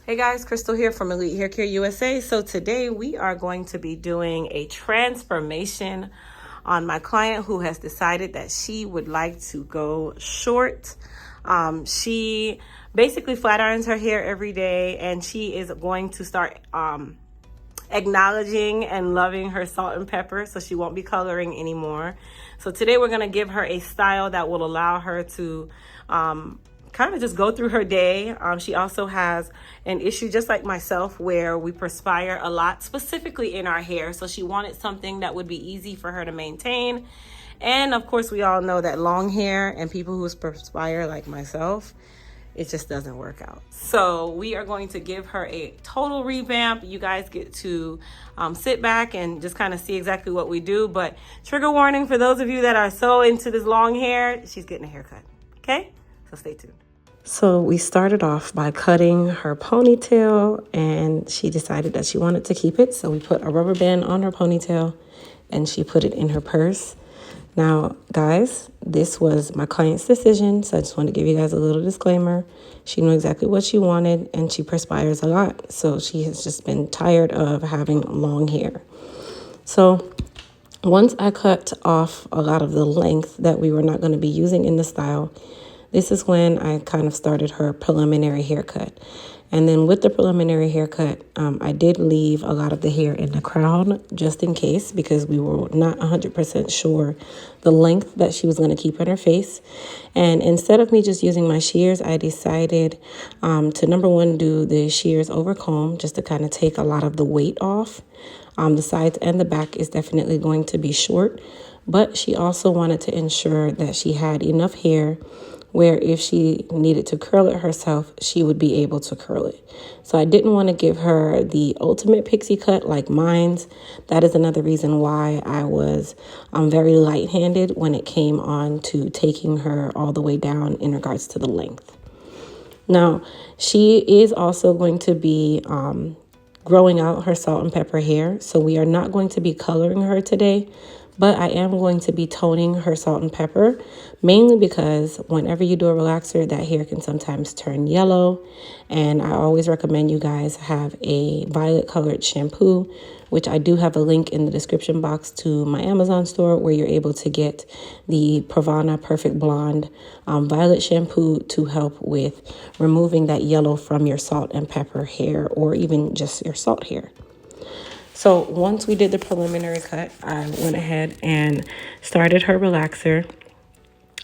Hey guys, Crystal here from Elite Hair Care USA. So today we are going to be doing a transformation on my client who has decided that she would like to go short. She basically flat irons her hair every day, and she is going to start acknowledging and loving her salt and pepper, so she won't be coloring anymore. So today we're going to give her a style that will allow her to kind of just go through her day. She also has an issue just like myself where we perspire a lot, specifically in our hair. So she wanted something that would be easy for her to maintain. And of course, we all know that long hair and people who perspire like myself, it just doesn't work out. So we are going to give her a total revamp. You guys get to sit back and just kind of see exactly what we do. But trigger warning for those of you that are so into this long hair, she's getting a haircut, okay? So stay tuned. So we started off by cutting her ponytail, and she decided that she wanted to keep it. So we put a rubber band on her ponytail and she put it in her purse. Now, guys, this was my client's decision, so I just want to give you guys a little disclaimer. She knew exactly what she wanted, and she perspires a lot, so she has just been tired of having long hair. So once I cut off a lot of the length that we were not going to be using in the style, this is when I kind of started her preliminary haircut. And then with the preliminary haircut, I did leave a lot of the hair in the crown just in case, because we were not 100% sure the length that she was going to keep on her face. And instead of me just using my shears, I decided to, number one, do the shears over comb just to kind of take a lot of the weight off. The sides and the back is definitely going to be short, but she also wanted to ensure that she had enough hair where if she needed to curl it herself, she would be able to curl it. So I didn't want to give her the ultimate pixie cut like mine's. That is another reason why I was very light-handed when it came on to taking her all the way down in regards to the length. Now, she is also going to be growing out her salt and pepper hair. So we are not going to be coloring her today, but I am going to be toning her salt and pepper, mainly because whenever you do a relaxer, that hair can sometimes turn yellow. And I always recommend you guys have a violet colored shampoo, which I do have a link in the description box to my Amazon store where you're able to get the Pravana Perfect Blonde violet shampoo to help with removing that yellow from your salt and pepper hair, or even just your salt hair. So once we did the preliminary cut, I went ahead and started her relaxer.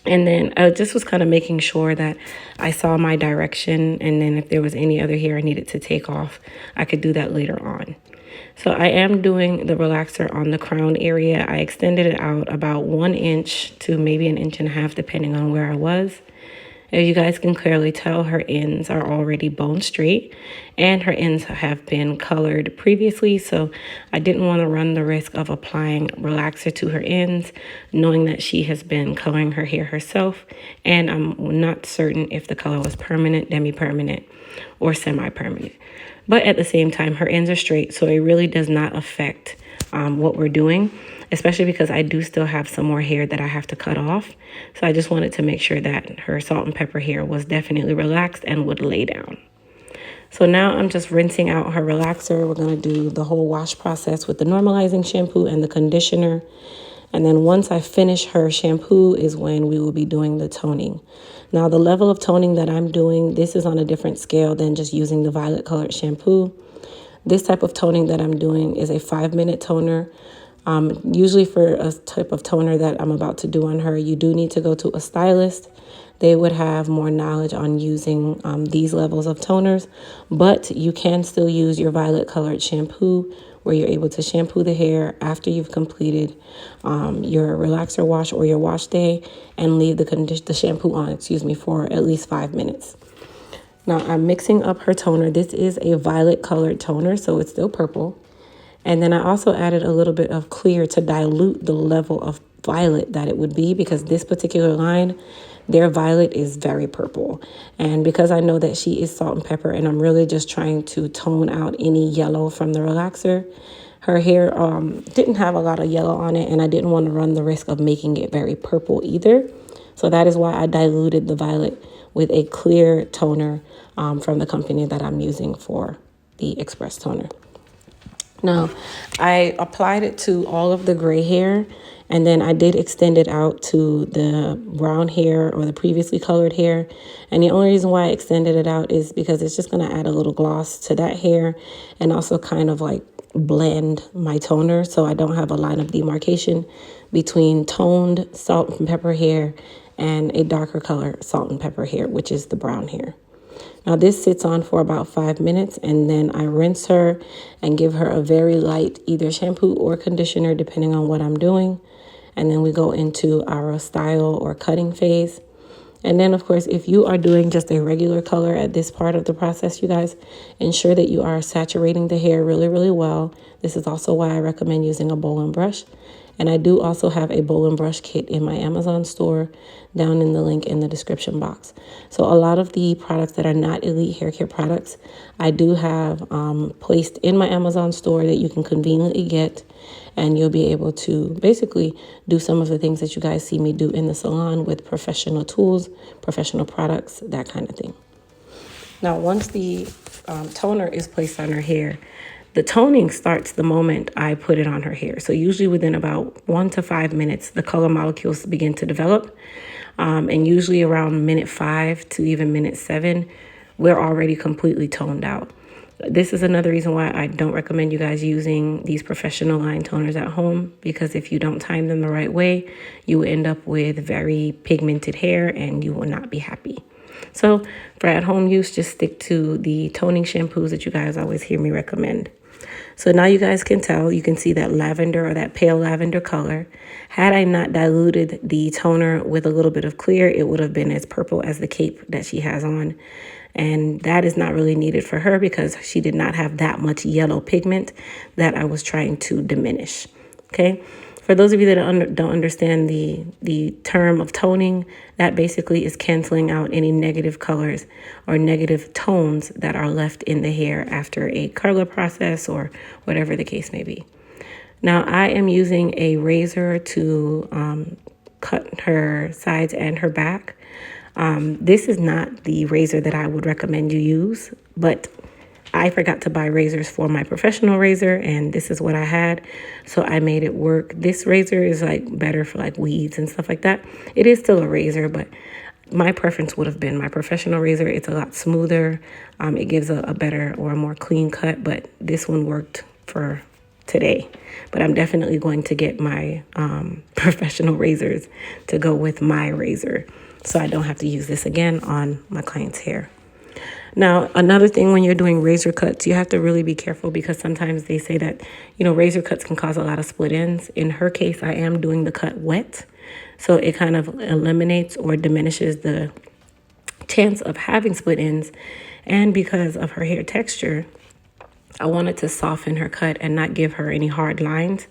And then I just was kind of making sure that I saw my direction. And then if there was any other hair I needed to take off, I could do that later on. So I am doing the relaxer on the crown area. I extended it out about 1 inch to maybe 1.5 inches, depending on where I was. As you guys can clearly tell, her ends are already bone straight and her ends have been colored previously. So I didn't want to run the risk of applying relaxer to her ends, knowing that she has been coloring her hair herself. And I'm not certain if the color was permanent, demi-permanent, or semi-permanent. But at the same time, her ends are straight, so it really does not affect what we're doing, especially because I do still have some more hair that I have to cut off. So I just wanted to make sure that her salt and pepper hair was definitely relaxed and would lay down. So now I'm just rinsing out her relaxer. We're going to do the whole wash process with the normalizing shampoo and the conditioner. And then once I finish her shampoo is when we will be doing the toning. Now the level of toning that I'm doing, this is on a different scale than just using the violet colored shampoo. This type of toning that I'm doing is a 5-minute toner. Usually for a type of toner that I'm about to do on her, you do need to go to a stylist. They would have more knowledge on using these levels of toners, but you can still use your violet colored shampoo where you're able to shampoo the hair after you've completed your relaxer wash or your wash day and leave the shampoo on, for at least 5 minutes. Now I'm mixing up her toner. This is a violet colored toner, so it's still purple. And then I also added a little bit of clear to dilute the level of violet that it would be, because this particular line, their violet is very purple. And because I know that she is salt and pepper and I'm really just trying to tone out any yellow from the relaxer, her hair didn't have a lot of yellow on it, and I didn't want to run the risk of making it very purple either. So that is why I diluted the violet with a clear toner from the company that I'm using for the Express toner. Now, I applied it to all of the gray hair, and then I did extend it out to the brown hair or the previously colored hair. And the only reason why I extended it out is because it's just going to add a little gloss to that hair and also kind of like blend my toner so I don't have a line of demarcation between toned salt and pepper hair and a darker color salt and pepper hair, which is the brown hair. Now this sits on for about 5 minutes, and then I rinse her and give her a very light either shampoo or conditioner depending on what I'm doing. And then we go into our style or cutting phase. And then, of course, if you are doing just a regular color at this part of the process, you guys, ensure that you are saturating the hair really, really well. This is also why I recommend using a bowl and brush. And I do also have a bowl and brush kit in my Amazon store down in the link in the description box. So a lot of the products that are not Elite Hair Care products, I do have placed in my Amazon store that you can conveniently get. And you'll be able to basically do some of the things that you guys see me do in the salon with professional tools, professional products, that kind of thing. Now, once the toner is placed on her hair, the toning starts the moment I put it on her hair. So usually within about 1 to 5 minutes, the color molecules begin to develop. And usually around minute 5 to even minute 7, we're already completely toned out. This is another reason why I don't recommend you guys using these professional line toners at home, because if you don't time them the right way, you will end up with very pigmented hair and you will not be happy. So for at-home use, just stick to the toning shampoos that you guys always hear me recommend. So now you guys can tell, you can see that lavender or that pale lavender color. Had I not diluted the toner with a little bit of clear, it would have been as purple as the cape that she has on. And that is not really needed for her because she did not have that much yellow pigment that I was trying to diminish. Okay. For those of you that don't understand the term of toning, that basically is canceling out any negative colors or negative tones that are left in the hair after a color process or whatever the case may be. Now, I am using a razor to cut her sides and her back. This is not the razor that I would recommend you use, but I forgot to buy razors for my professional razor, and this is what I had, so I made it work. This razor is like better for like weeds and stuff like that. It is still a razor, but my preference would have been my professional razor. It's a lot smoother. It gives a better or a more clean cut, but this one worked for today. But I'm definitely going to get my professional razors to go with my razor, so I don't have to use this again on my client's hair. Now, another thing when you're doing razor cuts, you have to really be careful because sometimes they say that, razor cuts can cause a lot of split ends. In her case, I am doing the cut wet, so it kind of eliminates or diminishes the chance of having split ends. And because of her hair texture, I wanted to soften her cut and not give her any hard lines.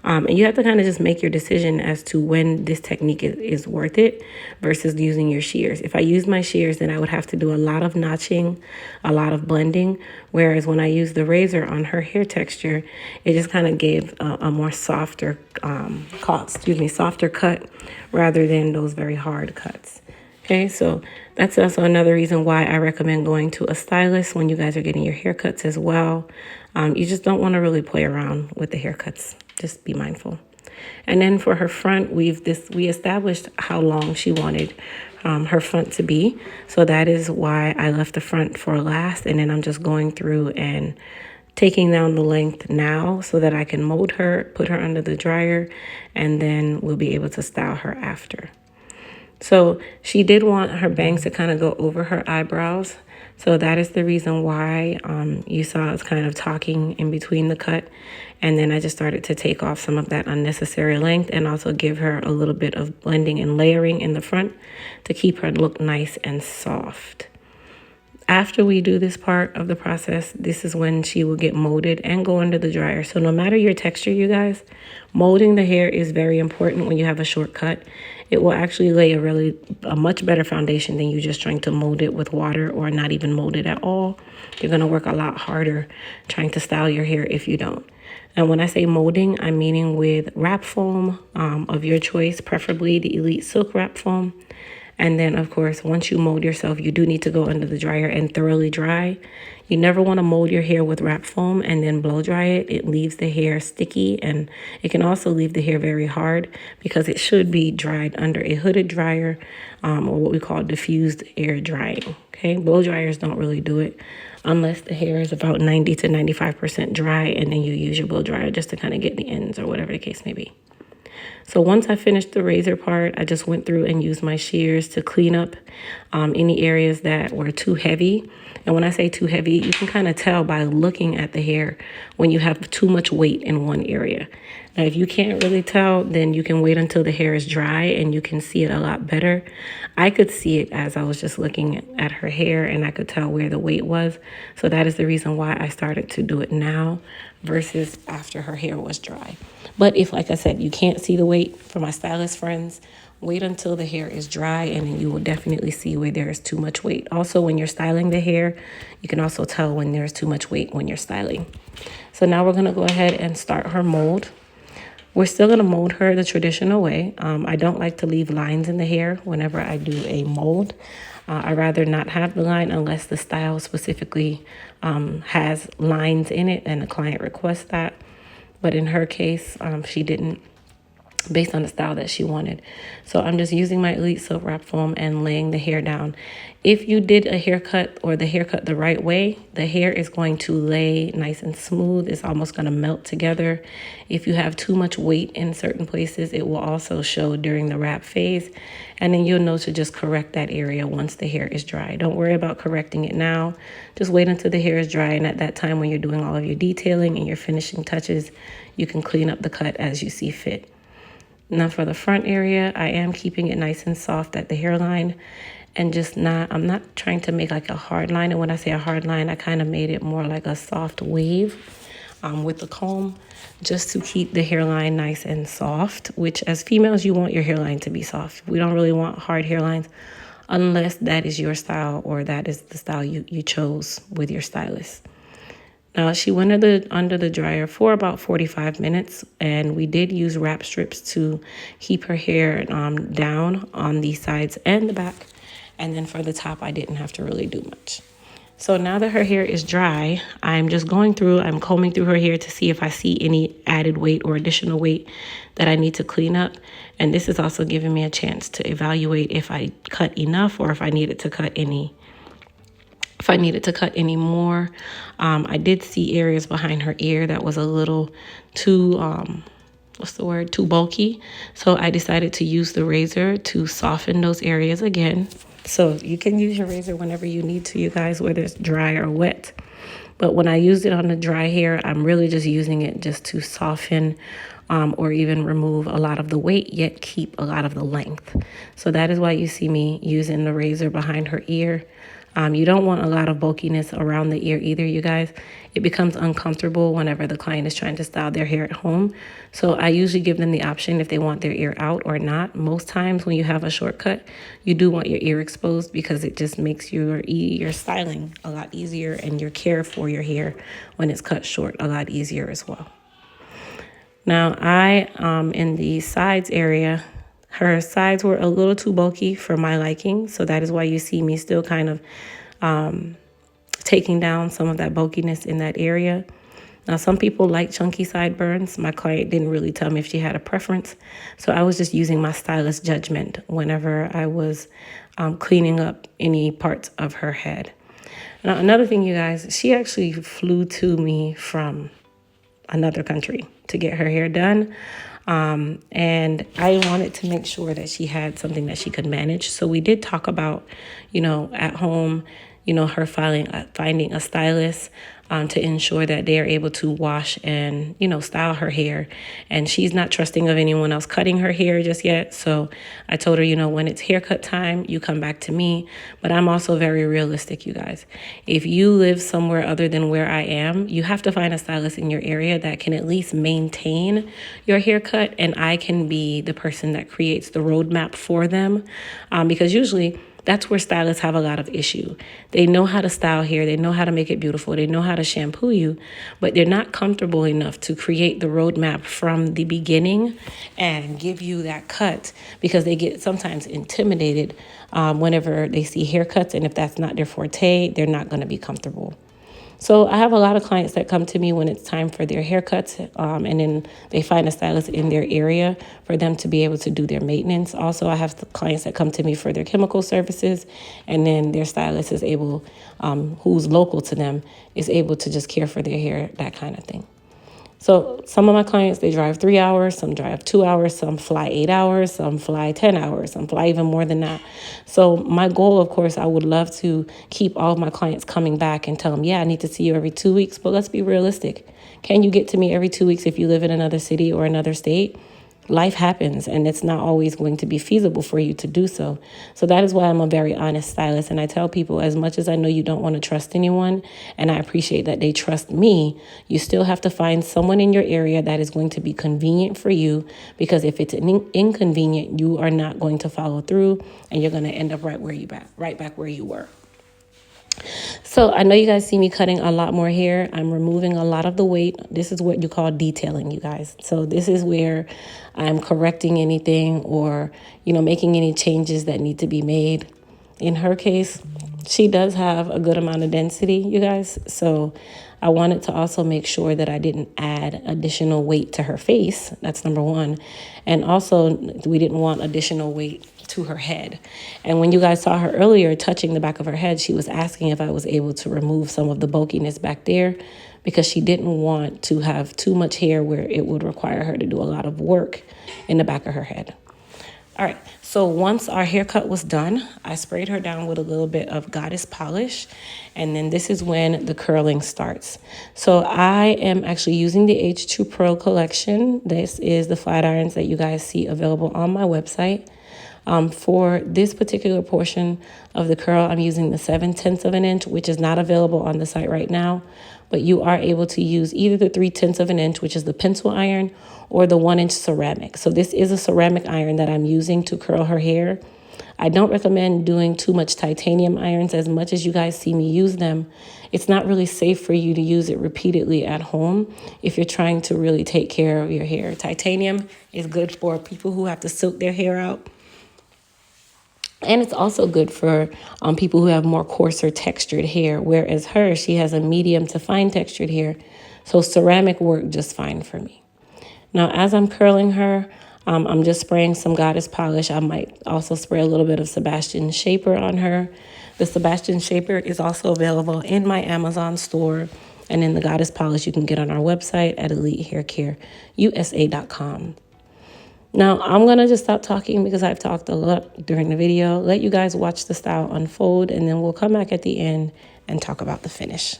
And you have to kind of just make your decision as to when this technique is worth it versus using your shears. If I use my shears, then I would have to do a lot of notching, a lot of blending. Whereas when I use the razor on her hair texture, it just kind of gave a more softer cut rather than those very hard cuts. Okay, so that's also another reason why I recommend going to a stylist when you guys are getting your haircuts as well. You just don't want to really play around with the haircuts. Just be mindful. And then for her front, we established how long she wanted her front to be. So that is why I left the front for last. And then I'm just going through and taking down the length now so that I can mold her, put her under the dryer, and then we'll be able to style her after. So she did want her bangs to kind of go over her eyebrows. So that is the reason why you saw us kind of talking in between the cut. And then I just started to take off some of that unnecessary length and also give her a little bit of blending and layering in the front to keep her look nice and soft. After we do this part of the process, this is when she will get molded and go under the dryer. So no matter your texture, you guys, molding the hair is very important when you have a short cut. It will actually lay a much better foundation than you just trying to mold it with water or not even mold it at all. You're going to work a lot harder trying to style your hair if you don't. And when I say molding, I'm meaning with wrap foam of your choice, preferably the Elite Silk wrap foam. And then, of course, once you mold yourself, you do need to go under the dryer and thoroughly dry. You never want to mold your hair with wrap foam and then blow dry it. It leaves the hair sticky, and it can also leave the hair very hard because it should be dried under a hooded dryer or what we call diffused air drying. Okay, blow dryers don't really do it unless the hair is about 90 to 95% dry, and then you use your blow dryer just to kind of get the ends or whatever the case may be. So once I finished the razor part, I just went through and used my shears to clean up any areas that were too heavy. And when I say too heavy, you can kind of tell by looking at the hair when you have too much weight in one area. Now, if you can't really tell, then you can wait until the hair is dry and you can see it a lot better. I could see it as I was just looking at her hair, and I could tell where the weight was. So that is the reason why I started to do it now versus after her hair was dry. But if, like I said, you can't see the weight, for my stylist friends, wait until the hair is dry, and then you will definitely see where there is too much weight. Also, when you're styling the hair, you can also tell when there's too much weight when you're styling. So now we're going to go ahead and start her mold. We're still going to mold her the traditional way. I don't like to leave lines in the hair whenever I do a mold. I'd rather not have the line unless the style specifically has lines in it and the client requests that. But in her case, she didn't, based on the style that she wanted. So I'm just using my Elite Silk wrap foam and laying the hair down. If you did a haircut or the haircut the right way, the hair is going to lay nice and smooth. It's almost going to melt together. If you have too much weight in certain places, it will also show during the wrap phase. And then you'll know to just correct that area once the hair is dry. Don't worry about correcting it now. Just wait until the hair is dry. And at that time, when you're doing all of your detailing and your finishing touches, you can clean up the cut as you see fit. Now for the front area, I am keeping it nice and soft at the hairline, and I'm not trying to make like a hard line. And when I say a hard line, I kind of made it more like a soft wave with the comb, just to keep the hairline nice and soft, which as females, you want your hairline to be soft. We don't really want hard hairlines unless that is your style or that is the style you chose with your stylist. Now, she went under the dryer for about 45 minutes, and we did use wrap strips to keep her hair down on the sides and the back. And then for the top, I didn't have to really do much. So now that her hair is dry, I'm just combing through her hair to see if I see any added weight or additional weight that I need to clean up. And this is also giving me a chance to evaluate if I cut enough or if I needed to cut any more. I did see areas behind her ear that was a little too, too bulky. So I decided to use the razor to soften those areas again. So you can use your razor whenever you need to, you guys, whether it's dry or wet. But when I used it on the dry hair, I'm really just using it just to soften or even remove a lot of the weight, yet keep a lot of the length. So that is why you see me using the razor behind her ear. You don't want a lot of bulkiness around the ear either, you guys. It becomes uncomfortable whenever the client is trying to style their hair at home. So I usually give them the option if they want their ear out or not. Most times when you have a shortcut, you do want your ear exposed because it just makes your styling a lot easier and your care for your hair when it's cut short a lot easier as well. Now in the sides area, her sides were a little too bulky for my liking, so that is why you see me still kind of taking down some of that bulkiness in that area. Now, some people like chunky sideburns. My client didn't really tell me if she had a preference, so I was just using my stylist judgment whenever I was cleaning up any parts of her head. Now, another thing, you guys, she actually flew to me from another country to get her hair done. And I wanted to make sure that she had something that she could manage. So we did talk about, at home, her finding a stylist. to ensure that they are able to wash and, style her hair. And she's not trusting of anyone else cutting her hair just yet. So I told her, when it's haircut time, you come back to me. But I'm also very realistic, you guys. If you live somewhere other than where I am, you have to find a stylist in your area that can at least maintain your haircut. And I can be the person that creates the roadmap for them. Because usually that's where stylists have a lot of issue. They know how to style hair. They know how to make it beautiful. They know how to shampoo you, but they're not comfortable enough to create the roadmap from the beginning and give you that cut, because they get sometimes intimidated whenever they see haircuts. And if that's not their forte, they're not going to be comfortable. So I have a lot of clients that come to me when it's time for their haircuts, and then they find a stylist in their area for them to be able to do their maintenance. Also, I have clients that come to me for their chemical services, and then their stylist is able, who's local to them, is able to just care for their hair, that kind of thing. So some of my clients, they drive 3 hours, some drive 2 hours, some fly 8 hours, some fly 10 hours, some fly even more than that. So my goal, of course, I would love to keep all of my clients coming back and tell them, yeah, I need to see you every 2 weeks. But let's be realistic. Can you get to me every 2 weeks if you live in another city or another state? Life happens, and it's not always going to be feasible for you to do so. So that is why I'm a very honest stylist. And I tell people, as much as I know you don't want to trust anyone, and I appreciate that they trust me, you still have to find someone in your area that is going to be convenient for you, because if it's inconvenient, you are not going to follow through, and you're going to end up right back where you were. So I know you guys see me cutting a lot more hair. I'm removing a lot of the weight. This is what you call detailing, you guys. So this is where I'm correcting anything or, making any changes that need to be made. In her case, she does have a good amount of density, you guys. So I wanted to also make sure that I didn't add additional weight to her face. That's number one. And also, we didn't want additional weight to her head. And when you guys saw her earlier touching the back of her head, she was asking if I was able to remove some of the bulkiness back there, because she didn't want to have too much hair where it would require her to do a lot of work in the back of her head. All right, so once our haircut was done, I sprayed her down with a little bit of Goddess polish, and then this is when the curling starts. So I am actually using the H2 Pro collection. This is the flat irons that you guys see available on my website. For this particular portion of the curl, I'm using the 7/10 of an inch, which is not available on the site right now, but you are able to use either the 3/10 of an inch, which is the pencil iron, or the 1-inch ceramic. So this is a ceramic iron that I'm using to curl her hair. I don't recommend doing too much titanium irons. As much as you guys see me use them, it's not really safe for you to use it repeatedly at home if you're trying to really take care of your hair. Titanium is good for people who have to silk their hair out. And it's also good for people who have more coarser textured hair, whereas she has a medium to fine textured hair. So ceramic worked just fine for me. Now, as I'm curling her, I'm just spraying some Goddess polish. I might also spray a little bit of Sebastian Shaper on her. The Sebastian Shaper is also available in my Amazon store. And then the Goddess polish you can get on our website at elitehaircareusa.com. Now, I'm going to just stop talking because I've talked a lot during the video. Let you guys watch the style unfold, and then we'll come back at the end and talk about the finish.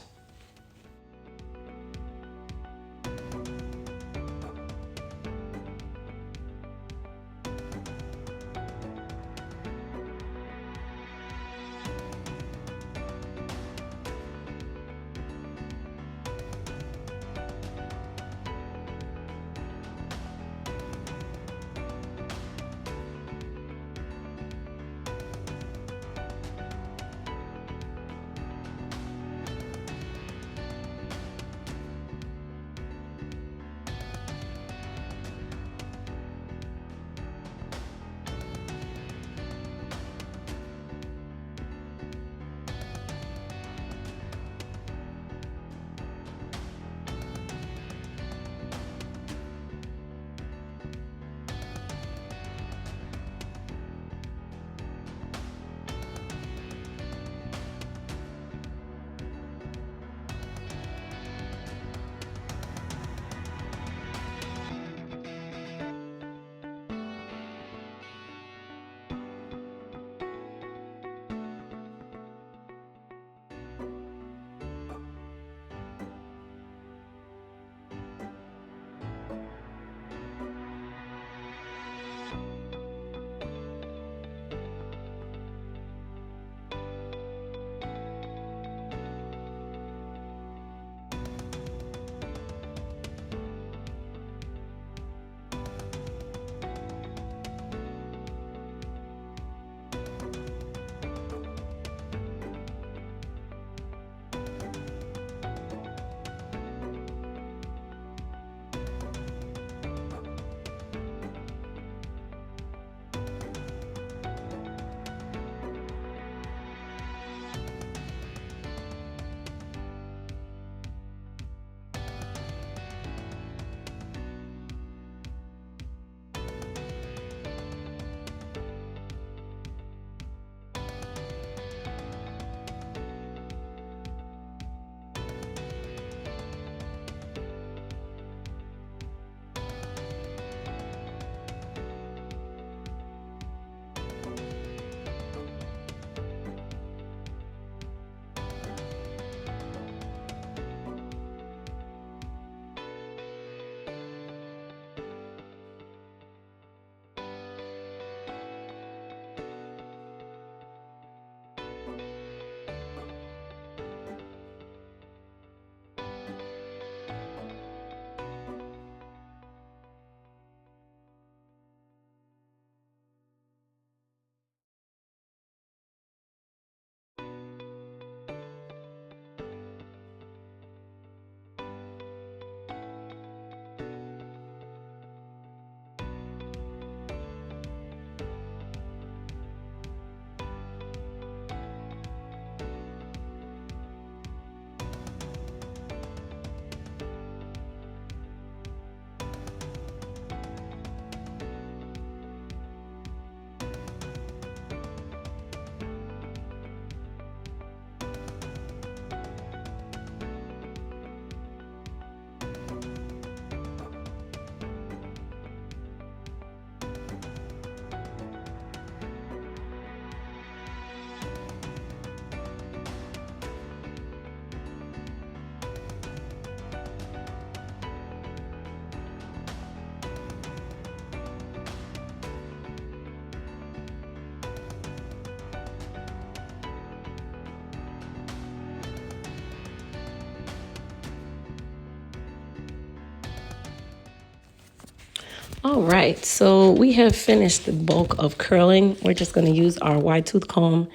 All right, so we have finished the bulk of curling. We're just going to use our wide tooth comb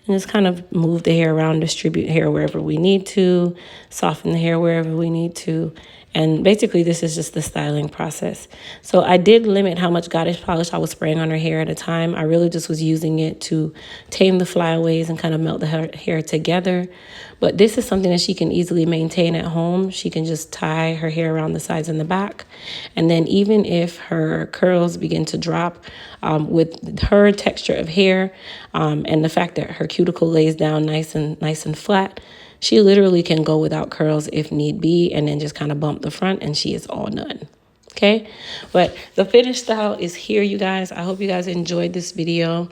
and just kind of move the hair around, distribute hair wherever we need to, soften the hair wherever we need to. And basically, this is just the styling process. So I did limit how much goddess polish I was spraying on her hair at a time. I really just was using it to tame the flyaways and kind of melt the hair together. But this is something that she can easily maintain at home. She can just tie her hair around the sides and the back. And then even if her curls begin to drop, with her texture of hair and the fact that her cuticle lays down nice and flat, she literally can go without curls if need be, and then just kind of bump the front and she is all done. Okay, but the finished style is here, you guys. I hope you guys enjoyed this video.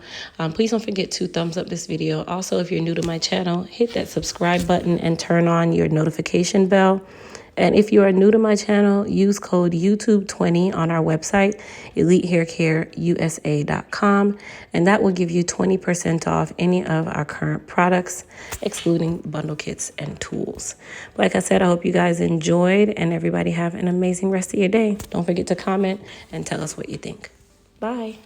Please don't forget to thumbs up this video. Also, if you're new to my channel, hit that subscribe button and turn on your notification bell. And if you are new to my channel, use code YouTube20 on our website, elitehaircareusa.com, and that will give you 20% off any of our current products, excluding bundle kits and tools. Like I said, I hope you guys enjoyed, and everybody have an amazing rest of your day. Don't forget to comment and tell us what you think. Bye.